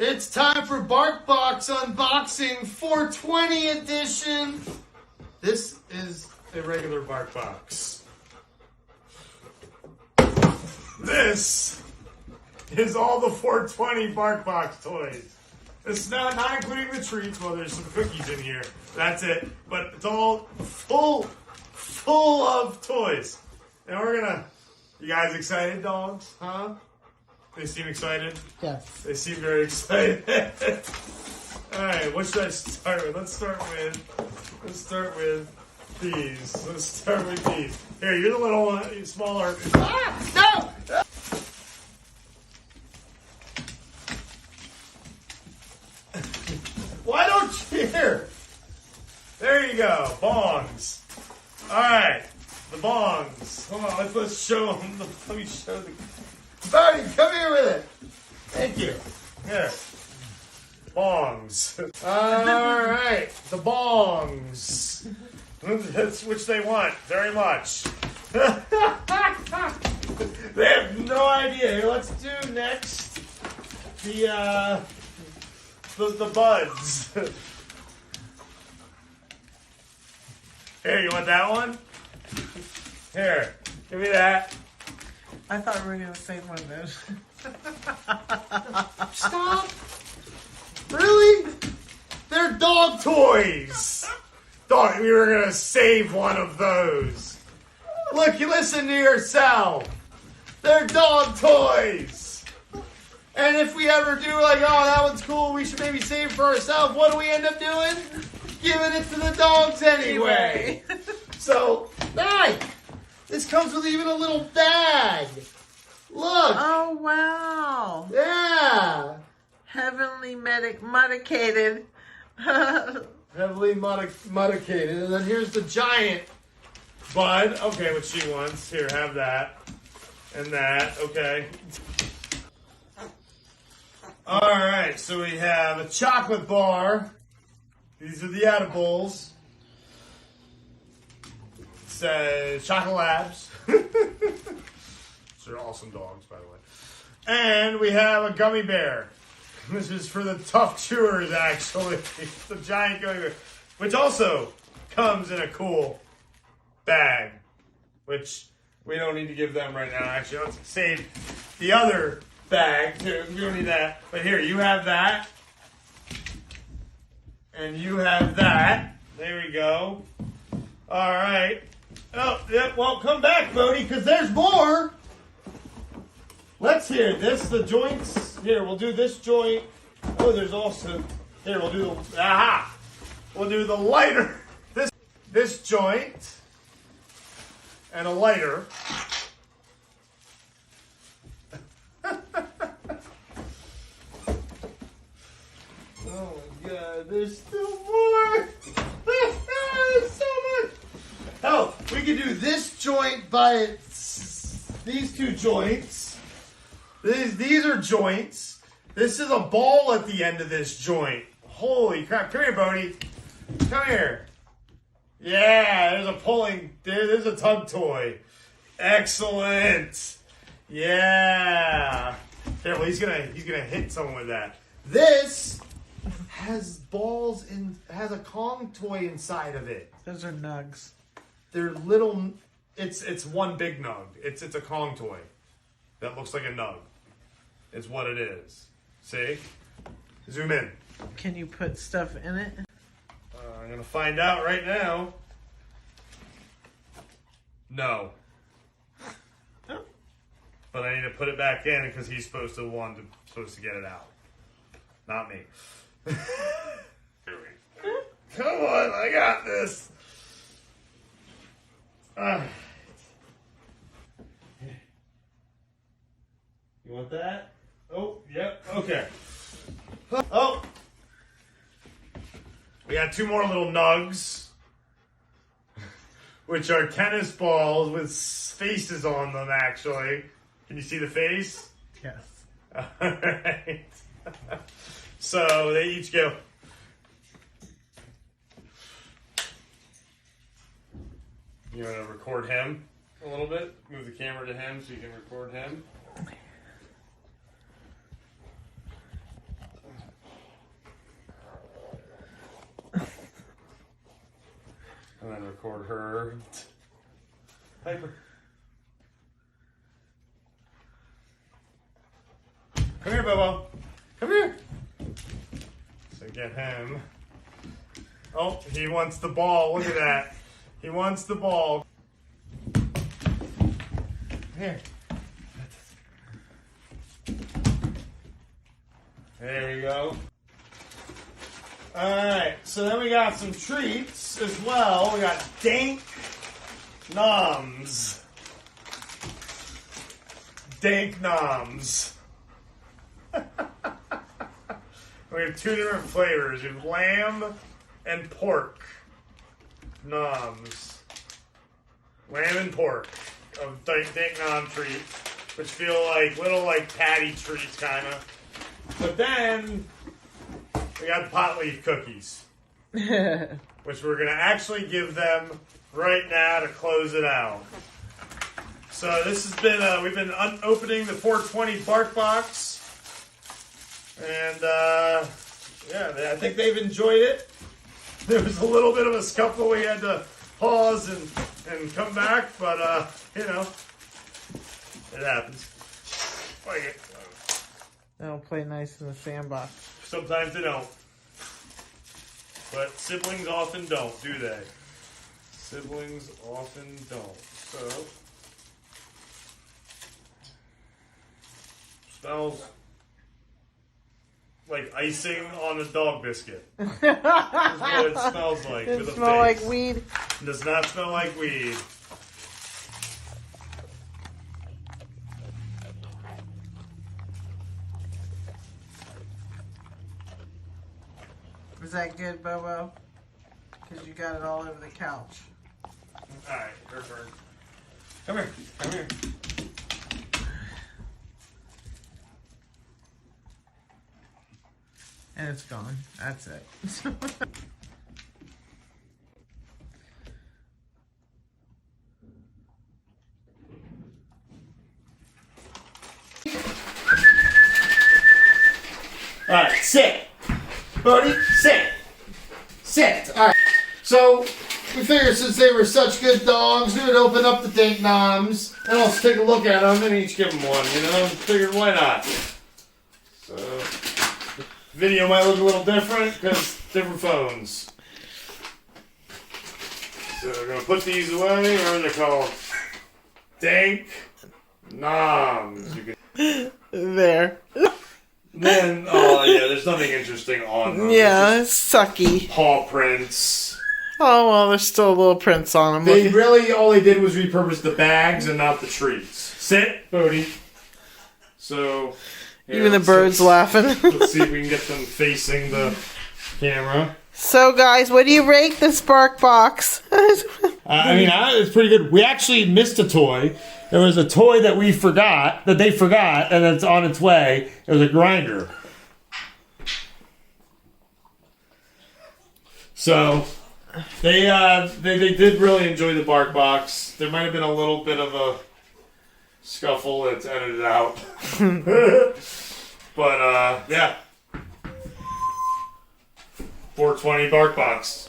It's time for BarkBox Unboxing 420 edition. This is a regular BarkBox. This is all the 420 BarkBox toys. It's not including the treats. Well, there's some cookies in here. That's it. But it's all full of toys. And we're gonna. You guys excited, dogs? Huh? They seem excited? Yes. They seem very excited. Alright, what should I start with? Let's start with these. Let's start with these. Here, you're the little one, smaller. Ah! No! Why don't you hear? There you go. Bongs. Alright. The bongs. Hold on, let's show them. Let me show the... Bodhi, come here with it. Thank you. Here. Bongs. Alright. The bongs. That's which they want very much. They have no idea. Here, let's do next the buds. Here, you want that one? Here, give me that. I thought we were going to say one of those. Stop. Really? They're dog toys. Thought we were going to save one of those. Look, you listen to yourself. They're dog toys. And if we ever do like, oh, that one's cool, we should maybe save for ourselves. What do we end up doing? Giving it to the dogs anyway. So, Nike. This comes with even a little bag. Look. Oh, wow. Yeah. Heavenly medicated. Heavily medicated. And then here's the giant bud. Okay, what she wants. Here, have that. And that. Okay. Alright, so we have a chocolate bar. These are the edibles. Says Chocolate Labs. These are awesome dogs, by the way. And we have a gummy bear. This is for the tough chewers, actually. It's the giant gummy bear, which also comes in a cool bag, which we don't need to give them right now. Actually, let's save the other bag too. We don't need that. But here, you have that, and you have that. There we go. All right. Oh, yeah, well, come back, Bodhi, because there's more. Let's hear this. The joints. Here, we'll do this joint. Oh, there's also... Here, we'll do the... Aha! We'll do the lighter. This joint. And a lighter. Oh, my God. There's still more. There's so much. Oh, we can do this joint by these two joints. These are joints. This is a ball at the end of this joint. Holy crap. Come here, Bodhi. Come here. Yeah, there's a pulling. There's a tug toy. Excellent. Yeah. Careful, he's gonna hit someone with that. This has balls has a Kong toy inside of it. Those are nugs. They're little. It's one big nug. It's a Kong toy that looks like a nug. It's what it is. See? Zoom in. Can you put stuff in it? I'm gonna find out right now. No. Oh. But I need to put it back in because he's supposed to get it out. Not me. Come on, I got this. You want that? Oh, yep, okay. Oh! We got two more little nugs, which are tennis balls with faces on them, actually. Can you see the face? Yes. Alright. So, they each go... You want to record him a little bit? Move the camera to him so you can record him. record her. Piper. Come here, Bobo. Come here. So get him. Oh, he wants the ball. Look at that. He wants the ball. Here. There you go. Alright, so then we got some treats as well. We got dank noms. Dank noms. We have two different flavors. We have lamb and pork noms. Lamb and pork of dank nom treats, which feel like little like patty treats kind of. But then we got pot leaf cookies, which we're gonna actually give them right now to close it out. So this has been we've been opening the 420 bark box. And, yeah, I think they've enjoyed it. There was a little bit of a scuffle. We had to pause and come back, but, you know, it happens. Like it. They don't play nice in the sandbox. Sometimes they don't. But siblings often don't, do they? Siblings often don't. So, smells like icing on a dog biscuit. That's what it smells like. Does with it a smell face. like weed? It does not smell like weed. Is that good, Bobo? Because you got it all over the couch. Alright, your turn. Come here. Come here. And it's gone. That's it. Alright, sit. Bodhi, sit. Sit. Alright. So, we figured since they were such good dogs, we would open up the dank noms and let's take a look at them and each give them one, you know? Figured why not? So, video might look a little different because different phones. So, we're going to put these away. What are they called? Dank noms. You can... There. Then, oh yeah, there's nothing interesting on them. Yeah, it's sucky. Paw prints. Oh, well, there's still little prints on them. They really, all they did was repurpose the bags and not the treats. Sit, Bodhi. So, yeah, even the birds laughing. Let's see if we can get them facing the camera. So, guys, what do you rate this bark box? I mean, it's pretty good. We actually missed a toy. There was a toy that they forgot, and it's on its way. It was a grinder. So, they did really enjoy the bark box. There might have been a little bit of a scuffle that's edited out. But, yeah. 420 bark box.